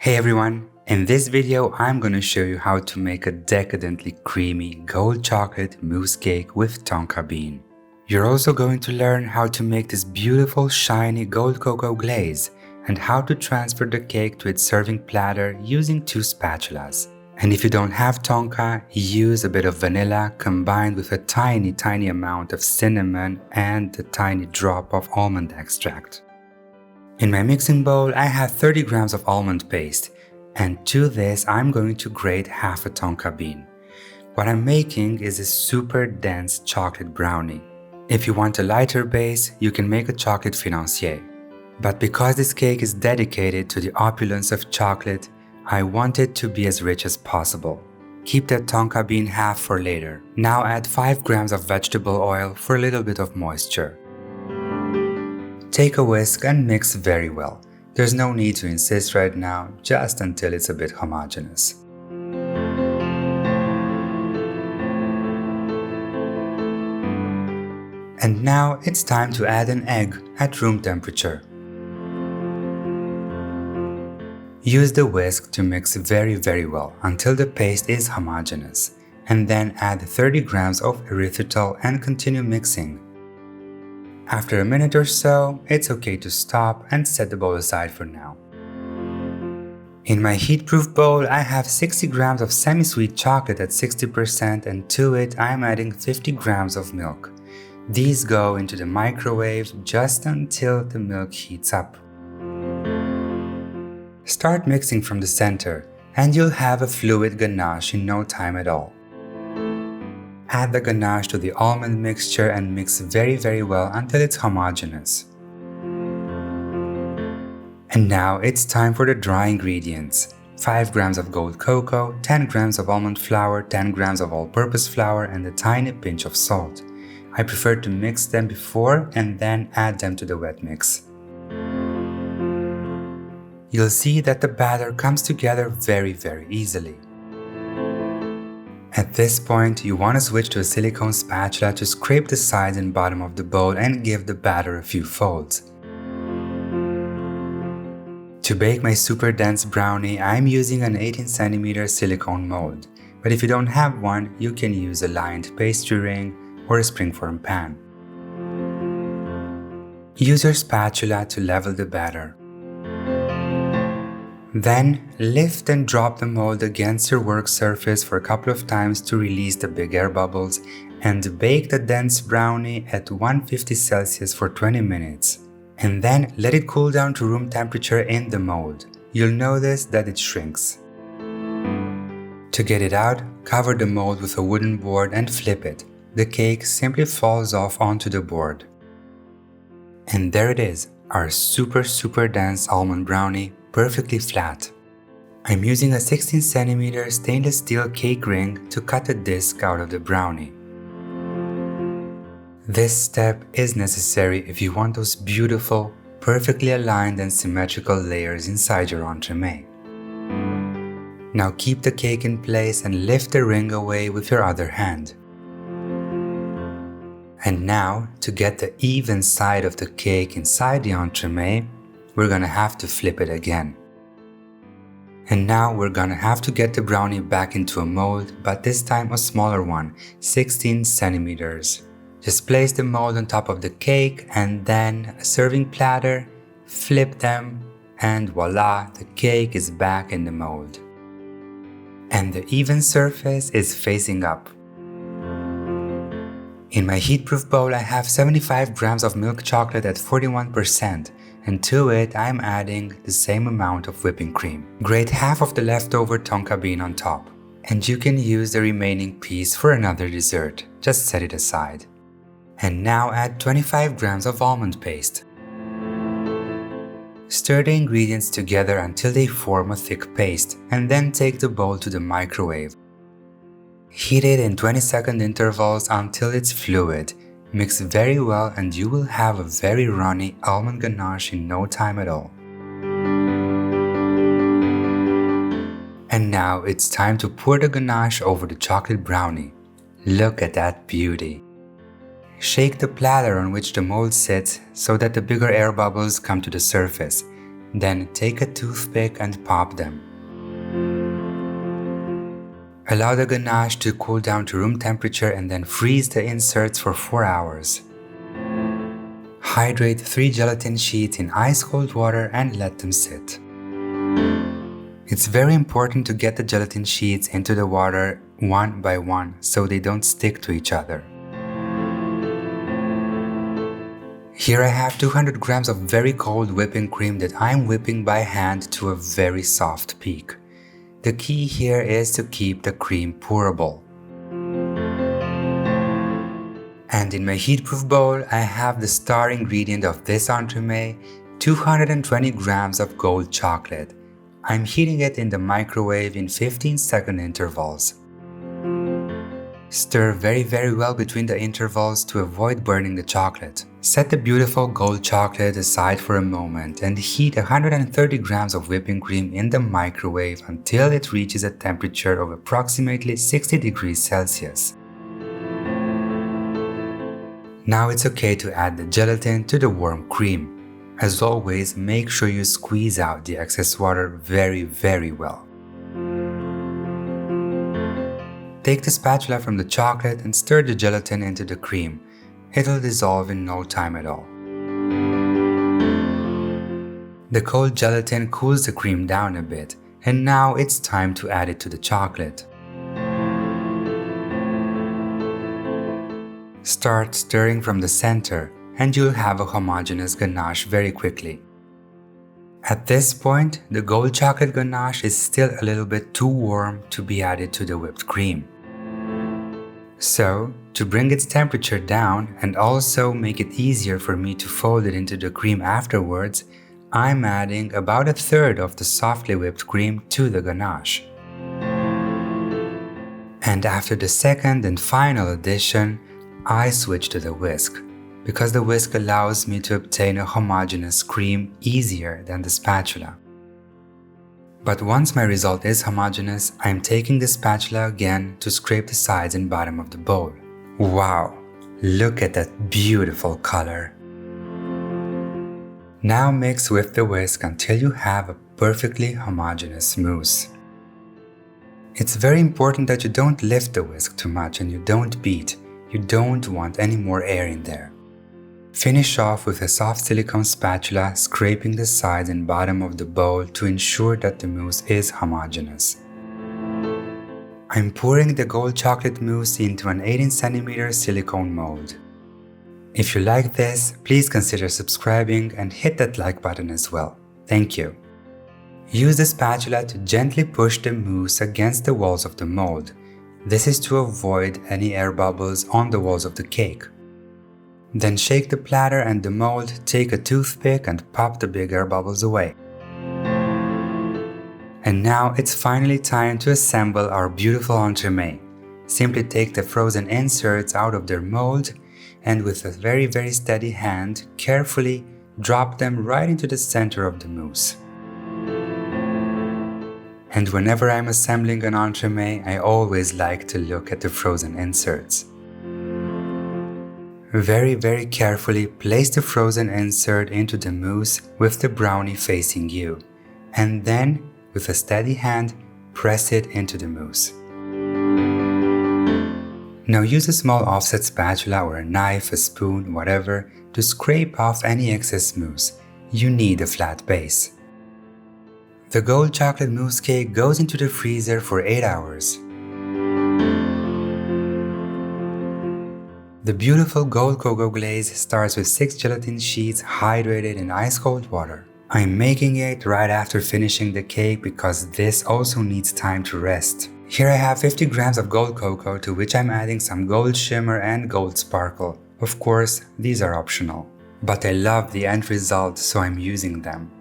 Hey everyone, in this video I'm going to show you how to make a decadently creamy gold chocolate mousse cake with tonka bean. You're also going to learn how to make this beautiful shiny gold cocoa glaze and how to transfer the cake to its serving platter using 2 spatulas. And if you don't have tonka, use a bit of vanilla combined with a tiny amount of cinnamon and a tiny drop of almond extract. In my mixing bowl, I have 30 grams of almond paste, and to this I'm going to grate half a tonka bean. What I'm making is a super dense chocolate brownie. If you want a lighter base, you can make a chocolate financier. But because this cake is dedicated to the opulence of chocolate, I want it to be as rich as possible. Keep that tonka bean half for later. Now add 5 grams of vegetable oil for a little bit of moisture. Take a whisk and mix very well. There's no need to insist right now, just until it's a bit homogeneous. And now it's time to add an egg at room temperature. Use the whisk to mix very well until the paste is homogeneous, and then add 30 grams of erythritol and continue mixing. After a minute or so, it's okay to stop and set the bowl aside for now. In my heat-proof bowl, I have 60 grams of semisweet chocolate at 60%, and to it I am adding 50 grams of milk. These go into the microwave just until the milk heats up. Start mixing from the center, and you'll have a fluid ganache in no time at all. Add the ganache to the almond mixture and mix very well until it's homogeneous. And now it's time for the dry ingredients. 5 grams of gold cocoa, 10 grams of almond flour, 10 grams of all-purpose flour, and a tiny pinch of salt. I prefer to mix them before and then add them to the wet mix. You'll see that the batter comes together very easily. At this point, you want to switch to a silicone spatula to scrape the sides and bottom of the bowl and give the batter a few folds. To bake my super dense brownie, I'm using an 18 cm silicone mold, but if you don't have one, you can use a lined pastry ring or a springform pan. Use your spatula to level the batter. Then, lift and drop the mold against your work surface for a couple of times to release the big air bubbles, and bake the dense brownie at 150 Celsius for 20 minutes. And then let it cool down to room temperature in the mold. You'll notice that it shrinks. To get it out, cover the mold with a wooden board and flip it. The cake simply falls off onto the board. And there it is, our super dense almond brownie, perfectly flat. I'm using a 16 cm stainless steel cake ring to cut the disc out of the brownie. This step is necessary if you want those beautiful, perfectly aligned and symmetrical layers inside your entremet. Now keep the cake in place and lift the ring away with your other hand. And now, to get the even side of the cake inside the entremet, we're gonna have to flip it again. And now we're gonna have to get the brownie back into a mold, but this time a smaller one, 16 centimeters. Just place the mold on top of the cake and then a serving platter, flip them, and voila, the cake is back in the mold. And the even surface is facing up. In my heat-proof bowl, I have 75 grams of milk chocolate at 41%. And to it, I'm adding the same amount of whipping cream. Grate half of the leftover tonka bean on top. And you can use the remaining piece for another dessert. Just set it aside. And now add 25 grams of almond paste. Stir the ingredients together until they form a thick paste, and then take the bowl to the microwave. Heat it in 20-second intervals until it's fluid. Mix very well and you will have a very runny almond ganache in no time at all. And now it's time to pour the ganache over the chocolate brownie. Look at that beauty! Shake the platter on which the mold sits so that the bigger air bubbles come to the surface. Then take a toothpick and pop them. Allow the ganache to cool down to room temperature and then freeze the inserts for 4 hours. Hydrate 3 gelatin sheets in ice-cold water and let them sit. It's very important to get the gelatin sheets into the water one by one so they don't stick to each other. Here I have 200 grams of very cold whipping cream that I'm whipping by hand to a very soft peak. The key here is to keep the cream pourable. And in my heatproof bowl, I have the star ingredient of this entremet, 220 grams of gold chocolate. I'm heating it in the microwave in 15-second intervals. Stir very well between the intervals to avoid burning the chocolate. Set the beautiful gold chocolate aside for a moment and heat 130 grams of whipping cream in the microwave until it reaches a temperature of approximately 60 degrees Celsius. Now it's okay to add the gelatin to the warm cream. As always, make sure you squeeze out the excess water very well. Take the spatula from the chocolate and stir the gelatin into the cream. It'll dissolve in no time at all. The cold gelatin cools the cream down a bit, and now it's time to add it to the chocolate. Start stirring from the center, and you'll have a homogeneous ganache very quickly. At this point, the gold chocolate ganache is still a little bit too warm to be added to the whipped cream. So, to bring its temperature down and also make it easier for me to fold it into the cream afterwards, I'm adding about a third of the softly whipped cream to the ganache. And after the second and final addition, I switch to the whisk, because the whisk allows me to obtain a homogeneous cream easier than the spatula. But once my result is homogeneous, I'm taking the spatula again to scrape the sides and bottom of the bowl. Wow! Look at that beautiful color! Now mix with the whisk until you have a perfectly homogeneous mousse. It's very important that you don't lift the whisk too much and you don't beat. You don't want any more air in there. Finish off with a soft silicone spatula, scraping the sides and bottom of the bowl to ensure that the mousse is homogeneous. I'm pouring the gold chocolate mousse into an 18cm silicone mold. If you like this, please consider subscribing and hit that like button as well. Thank you. Use the spatula to gently push the mousse against the walls of the mold. This is to avoid any air bubbles on the walls of the cake. Then shake the platter and the mold, take a toothpick and pop the big air bubbles away. And now it's finally time to assemble our beautiful entremet. Simply take the frozen inserts out of their mold and with a very steady hand, carefully drop them right into the center of the mousse. And whenever I'm assembling an entremet, I always like to look at the frozen inserts. Very carefully place the frozen insert into the mousse with the brownie facing you, and then, with a steady hand, press it into the mousse. Now use a small offset spatula or a knife, a spoon, whatever, to scrape off any excess mousse. You need a flat base. The gold chocolate mousse cake goes into the freezer for 8 hours. The beautiful gold cocoa glaze starts with 6 gelatin sheets hydrated in ice-cold water. I'm making it right after finishing the cake because this also needs time to rest. Here I have 50 grams of gold cocoa, to which I'm adding some gold shimmer and gold sparkle. Of course, these are optional. But I love the end result, so I'm using them.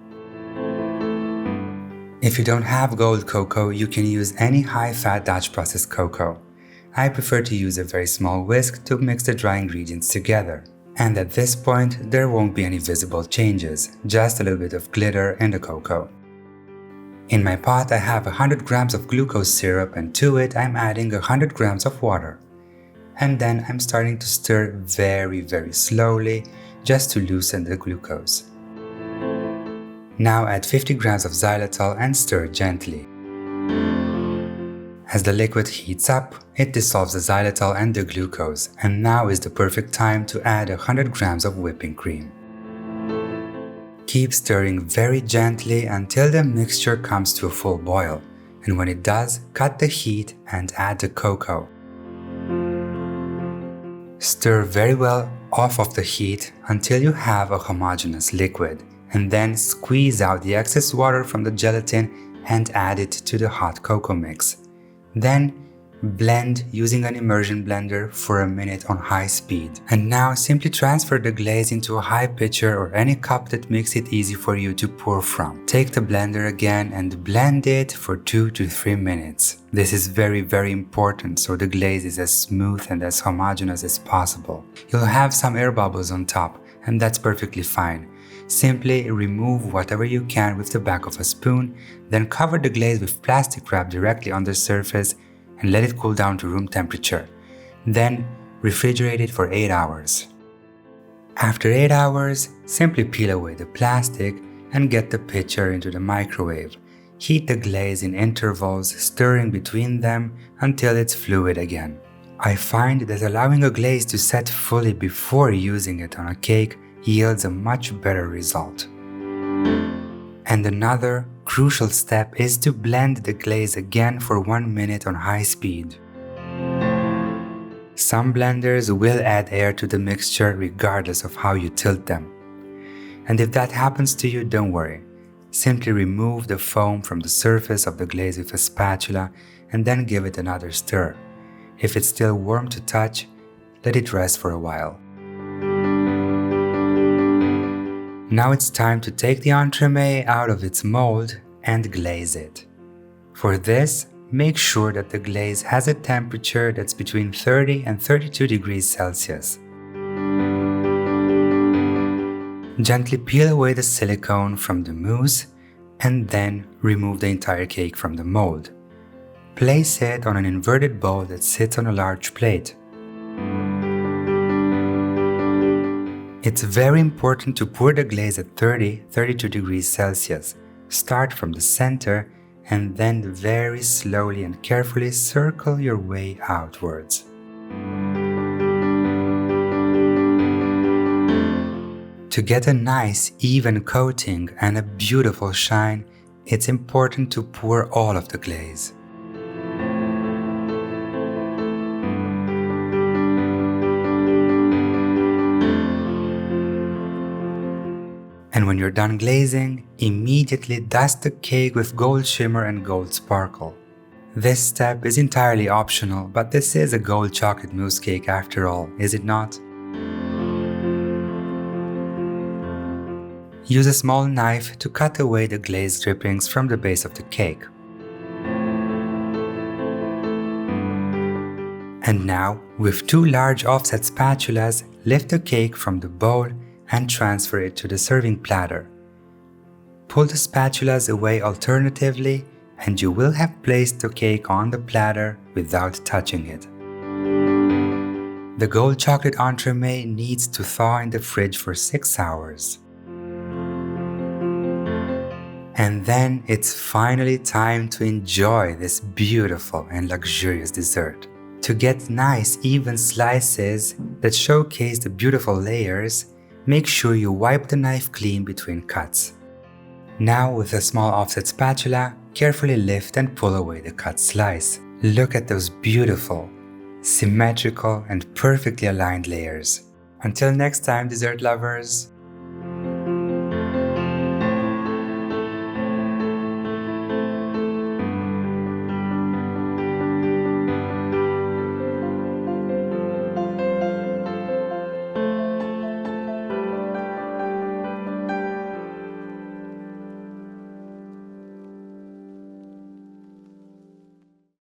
If you don't have gold cocoa, you can use any high-fat Dutch processed cocoa. I prefer to use a very small whisk to mix the dry ingredients together. And at this point, there won't be any visible changes, just a little bit of glitter in the cocoa. In my pot, I have 100 grams of glucose syrup, and to it I'm adding 100 grams of water. And then I'm starting to stir very slowly, just to loosen the glucose. Now add 50 grams of xylitol and stir gently. As the liquid heats up, it dissolves the xylitol and the glucose, and now is the perfect time to add 100 grams of whipping cream. Keep stirring very gently until the mixture comes to a full boil, and when it does, cut the heat and add the cocoa. Stir very well off of the heat until you have a homogeneous liquid, and then squeeze out the excess water from the gelatin and add it to the hot cocoa mix. Then blend using an immersion blender for a minute on high speed. And now simply transfer the glaze into a high pitcher or any cup that makes it easy for you to pour from. Take the blender again and blend it for 2 to 3 minutes. This is very important, so the glaze is as smooth and as homogeneous as possible. You'll have some air bubbles on top, and that's perfectly fine. Simply remove whatever you can with the back of a spoon, then cover the glaze with plastic wrap directly on the surface and let it cool down to room temperature. Then refrigerate it for 8 hours. After 8 hours, simply peel away the plastic and get the pitcher into the microwave. Heat the glaze in intervals, stirring between them until it's fluid again. I find that allowing a glaze to set fully before using it on a cake yields a much better result. And another crucial step is to blend the glaze again for 1 minute on high speed. Some blenders will add air to the mixture regardless of how you tilt them. And if that happens to you, don't worry. Simply remove the foam from the surface of the glaze with a spatula and then give it another stir. If it's still warm to touch, let it rest for a while. Now it's time to take the entremet out of its mold and glaze it. For this, make sure that the glaze has a temperature that's between 30 and 32 degrees Celsius. Gently peel away the silicone from the mousse and then remove the entire cake from the mold. Place it on an inverted bowl that sits on a large plate. It's very important to pour the glaze at 30-32 degrees Celsius. Start from the center and then very slowly and carefully circle your way outwards. To get a nice even coating and a beautiful shine, it's important to pour all of the glaze. And when you're done glazing, immediately dust the cake with gold shimmer and gold sparkle. This step is entirely optional, but this is a gold chocolate mousse cake after all, is it not? Use a small knife to cut away the glaze drippings from the base of the cake. And now, with 2 large offset spatulas, lift the cake from the bowl and transfer it to the serving platter. Pull the spatulas away alternatively and you will have placed the cake on the platter without touching it. The gold chocolate entremet needs to thaw in the fridge for 6 hours. And then it's finally time to enjoy this beautiful and luxurious dessert. To get nice even slices that showcase the beautiful layers, make sure you wipe the knife clean between cuts. Now with a small offset spatula, carefully lift and pull away the cut slice. Look at those beautiful, symmetrical and perfectly aligned layers. Until next time, dessert lovers!